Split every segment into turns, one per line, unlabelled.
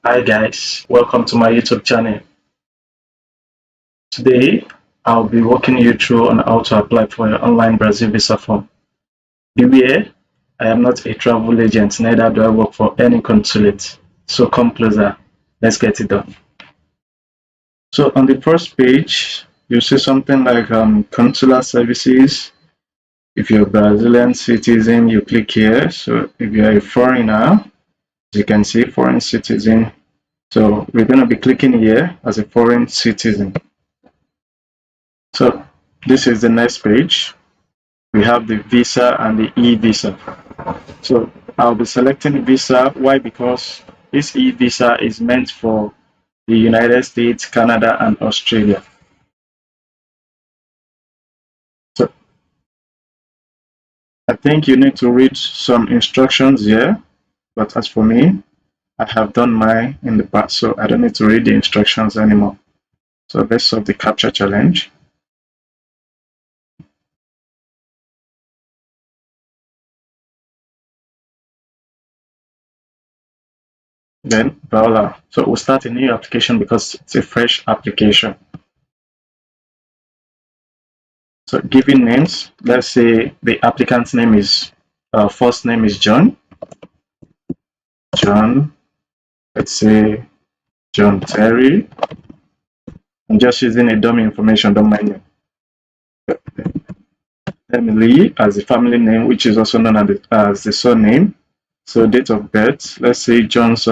Hi guys, welcome to my YouTube channel. Today, I'll be walking you through on how to apply for your online Brazil visa form. Beware, I am not a travel agent, neither do I work for any consulate. So come closer, let's get it done. So on the first page, you see something like consular services. If you're a Brazilian citizen, you click here. So if you're a foreigner, as you can see, foreign citizen. So we're going to be clicking here as a foreign citizen. So this is the next page. We have the visa and the e-visa. So I'll be selecting visa. Why? Because this e-visa is meant for the United States, Canada, and Australia. So I think you need to read some instructions here, but as for me, I have done mine in the past, so I don't need to read the instructions anymore. So let's solve the captcha challenge. Then voila. So we'll start a new application because it's a fresh application. So giving names, let's say the applicant's name is, first name is John. John, let's say John Terry. I'm just using a dummy information, don't mind me. Emily as the family name, which is also known as the surname. So date of birth, let's say John's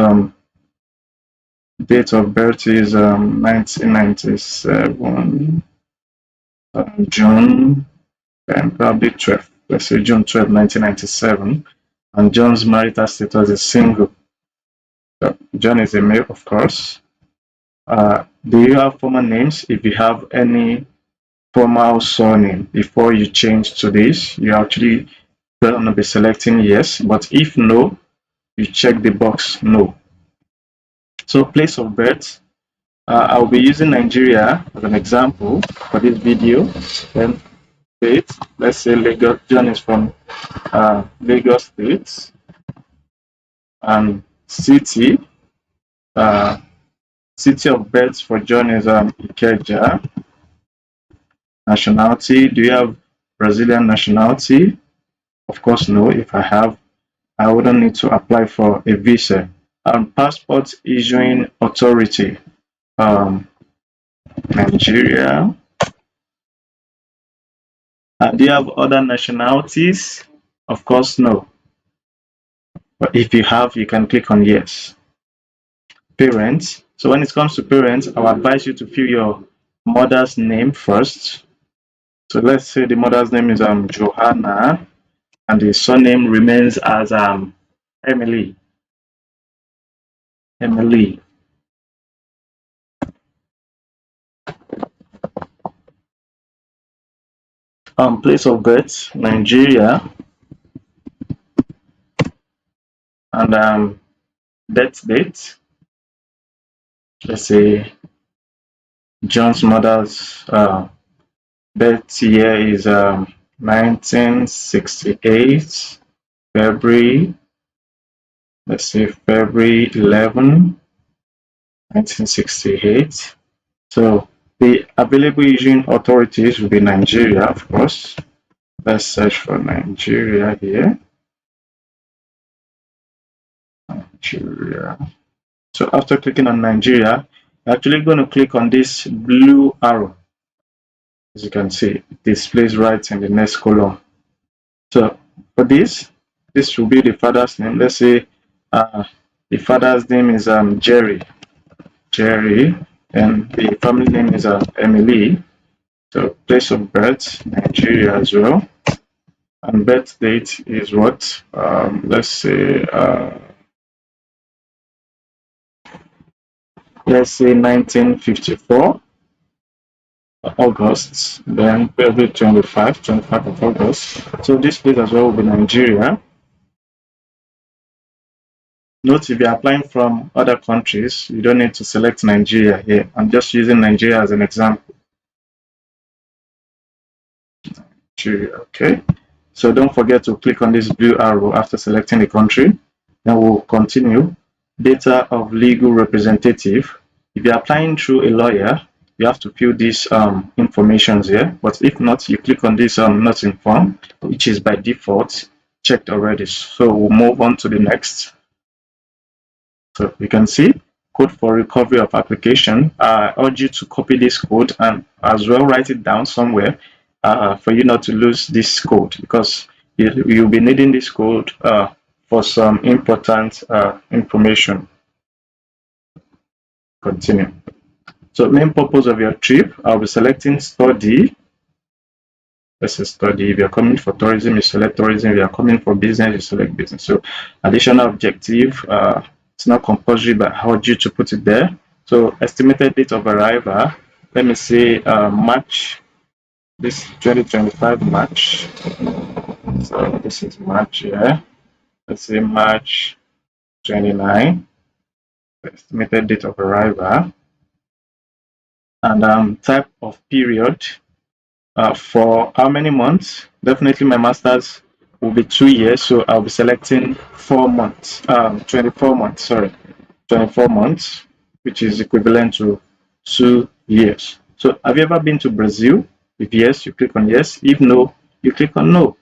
date of birth is 1997, June, and probably 12. Let's say June 12, 1997. And John's marital status is single. So John is a male, of course. Do you have formal names? If you have any formal surname before you change to this, you actually going to be selecting yes. But if no, you check the box no. So place of birth, I'll be using Nigeria as an example for this video. Then state, let's say Lagos. John is from Lagos State, and city. City of birth for John is Ikeja. Nationality, do you have Brazilian nationality? Of course, no. If I have, I wouldn't need to apply for a visa. Passport issuing authority, Nigeria. Do you have other nationalities? Of course, no. But if you have, you can click on yes. Parents. So when it comes to parents, I'll advise you to fill your mother's name first. So let's say the mother's name is Johanna, and the surname remains as Emily. Emily. Place of birth, Nigeria, and birth date. Let's say John's mother's birth year is 1968, February. Let's say February 11, 1968. So the available issuing authorities will be Nigeria, of course. Let's search for Nigeria here. Nigeria. So after clicking on Nigeria, you're actually going to click on this blue arrow. As you can see, it displays right in the next column. So for this will be the father's name. Let's say the father's name is Jerry. Jerry, and the family name is Emily. So place of birth, Nigeria as well. And birth date is what? Let's say 1954. August, then February 25 of August. So this place as well will be Nigeria. Note if you're applying from other countries, you don't need to select Nigeria here. I'm just using Nigeria as an example. Nigeria, okay. So don't forget to click on this blue arrow after selecting the country. Then we'll continue. Data of legal representative. If you're applying through a lawyer, you have to fill these informations here. But if not, you click on this not informed, which is by default checked already. So we'll move on to the next. So you can see code for recovery of application. I urge you to copy this code and as well write it down somewhere for you not to lose this code, because you'll be needing this code for some important information. Continue. So main purpose of your trip, I'll be selecting study. Let's say study. If you're coming for tourism, you select tourism. If you're coming for business, you select business. So additional objective, it's not compulsory, but I urge you to put it there. So estimated date of arrival, let me say March, this 2025 March. So this is March here. Let's say March 29, estimated date of arrival. And type of period, for how many months? Definitely my master's will be 2 years, so I'll be selecting 4 months, 24 months, sorry, 24 months, which is equivalent to 2 years. So have you ever been to Brazil? If yes, you click on yes. If no, you click on no.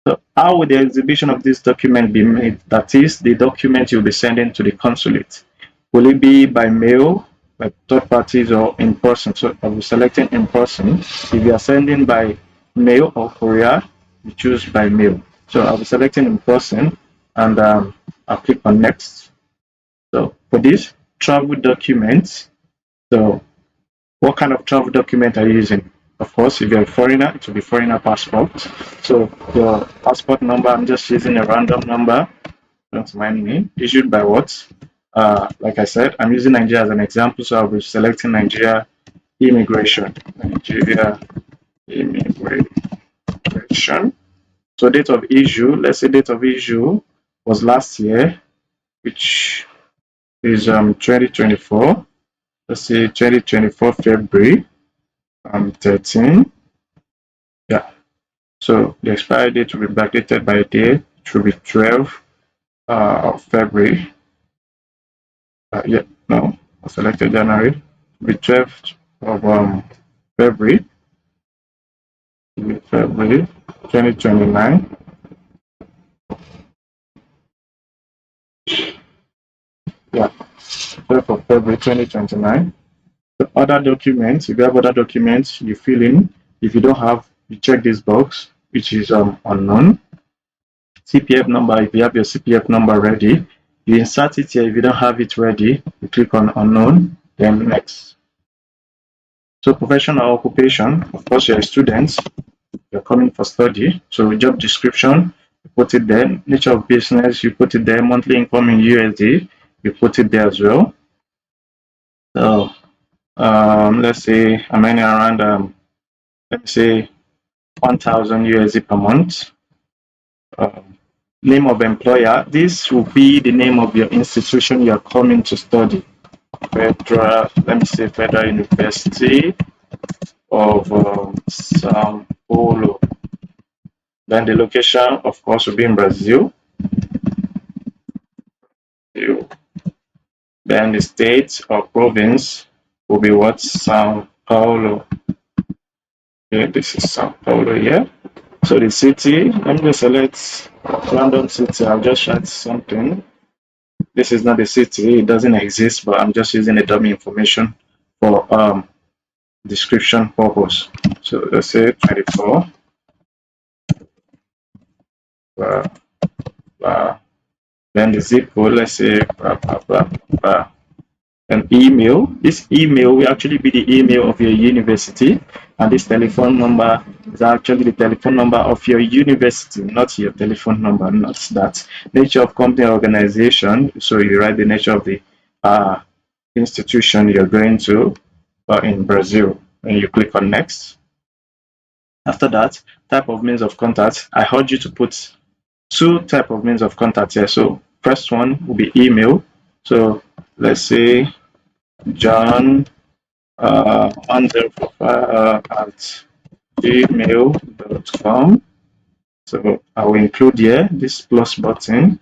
So how will the exhibition of this document be made? That is, the document you'll be sending to the consulate. Will it be by mail, by third parties, or in person? So I'll be selecting in person. If you are sending by mail or courier, you choose by mail. So I'll be selecting in person, and I'll click on next. So for this travel documents, so what kind of travel document are you using? Of course, if you're a foreigner, it will be foreigner passport. So your passport number, I'm just using a random number, don't mind me. Issued by what? Like I said, I'm using Nigeria as an example, so I'll be selecting Nigeria immigration. Nigeria immigration. So date of issue, let's say date of issue was last year, which is 2024. Let's say 2024 February 13. Yeah. So the expiry date will be backdated by a day. It will be 12 of February. Yeah, no, I selected January. It will be 12th of February. It will be February 2029. Yeah, 12th of February 2029. The other documents, if you have other documents, you fill in. If you don't have, you check this box, which is unknown. CPF number, if you have your CPF number ready, you insert it here. If you don't have it ready, you click on unknown, then next. So profession or occupation, of course you're a student, you're coming for study. So job description, you put it there. Nature of business, you put it there. Monthly income in USD, you put it there as well. So let's say I'm earning around let me say 1,000 USD per month. Name of employer, this will be the name of your institution you are coming to study. Federal, let me say Federal University of Sao Paulo. Then the location, of course, will be in Brazil. Then the state or province will be what? Sao Paulo. Okay, this is Sao Paulo here. So the city, let me just select random city. I'll just write something. This is not a city, it doesn't exist, but I'm just using the dummy information for description purpose. So let's say 24. Then the zip code, let's say an email. This email will actually be the email of your university, and this telephone number is actually the telephone number of your university, not your telephone number, not that. Nature of company organization, so you write the nature of the institution you're going to in Brazil, and you click on next. After that, type of means of contact, I urge you to put 2 type of means of contact here. So first one will be email. So let's say John 1045 at gmail.com. So I will include here this plus button.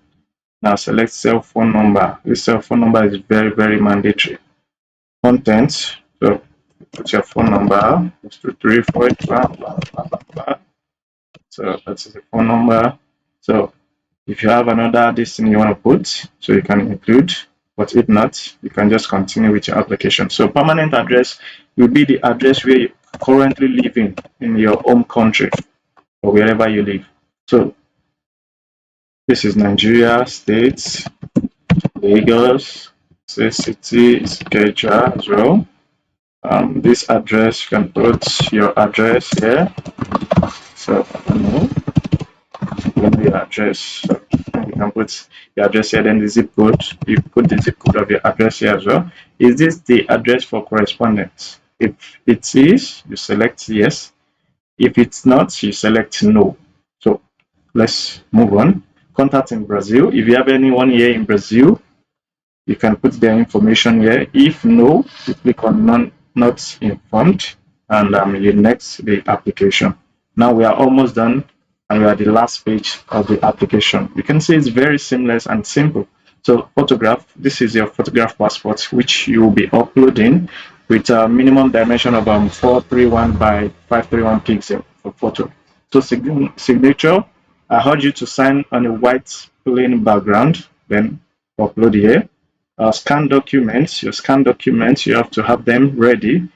Now select cell phone number. This cell phone number is very mandatory. Content. So put your phone number. 223 blah blah blah blah blah. So that's the phone number. So if you have another this thing you want to put, so you can include, but if not, you can just continue with your application. So permanent address will be the address where you currently living in your home country or wherever you live. So this is Nigeria, states, Lagos, say city is Keja as well. This address, you can put your address here. So your address. So you can put your address here, then the zip code. You put the zip code of your address here as well. Is this the address for correspondence? If it is, you select yes. If it's not, you select no. So let's move on. Contact in Brazil. If you have anyone here in Brazil, you can put their information here. If no, you click on not informed, and you next the application. Now we are almost done, and we are at the last page of the application. You can see it's very seamless and simple. So photograph, this is your photograph passport, which you will be uploading with a minimum dimension of 431 by 531 pixel for photo. So signature, I urge you to sign on a white plain background, then upload here. Scan documents, your scan documents, you have to have them ready.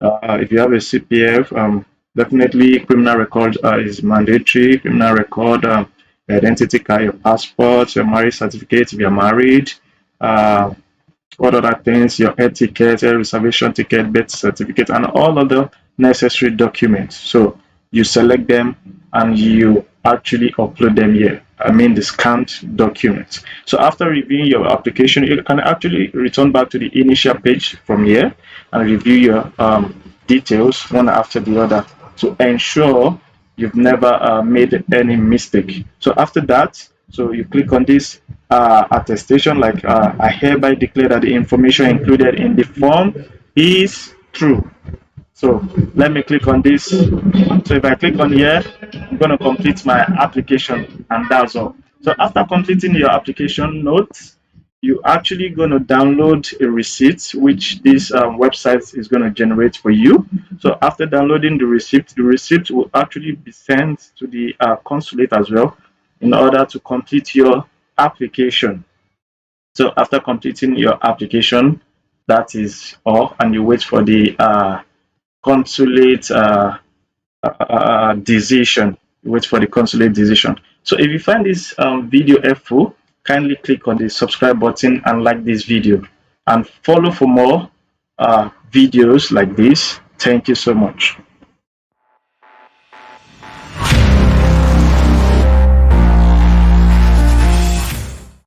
If you have a CPF, definitely criminal record is mandatory. Criminal record, identity card, your passport, your marriage certificate if you're married. What other things? Your air ticket, air reservation ticket, birth certificate, and all other necessary documents. So you select them and you actually upload them here. I mean the scanned documents. So after reviewing your application, you can actually return back to the initial page from here and review your details one after the other to ensure you've never made any mistake. So after that, so you click on this attestation, like I hereby declare that the information included in the form is true. So let me click on this. So if I click on here, I'm going to complete my application, and that's all. So after completing your application notes, you actually going to download a receipt, which this website is going to generate for you. So after downloading the receipt will actually be sent to the consulate as well in order to complete your application. So after completing your application, that is all, and you wait for the consulate decision. You wait for the consulate decision. So if you find this video helpful, kindly click on the subscribe button and like this video, and follow for more videos like this. Thank you so much.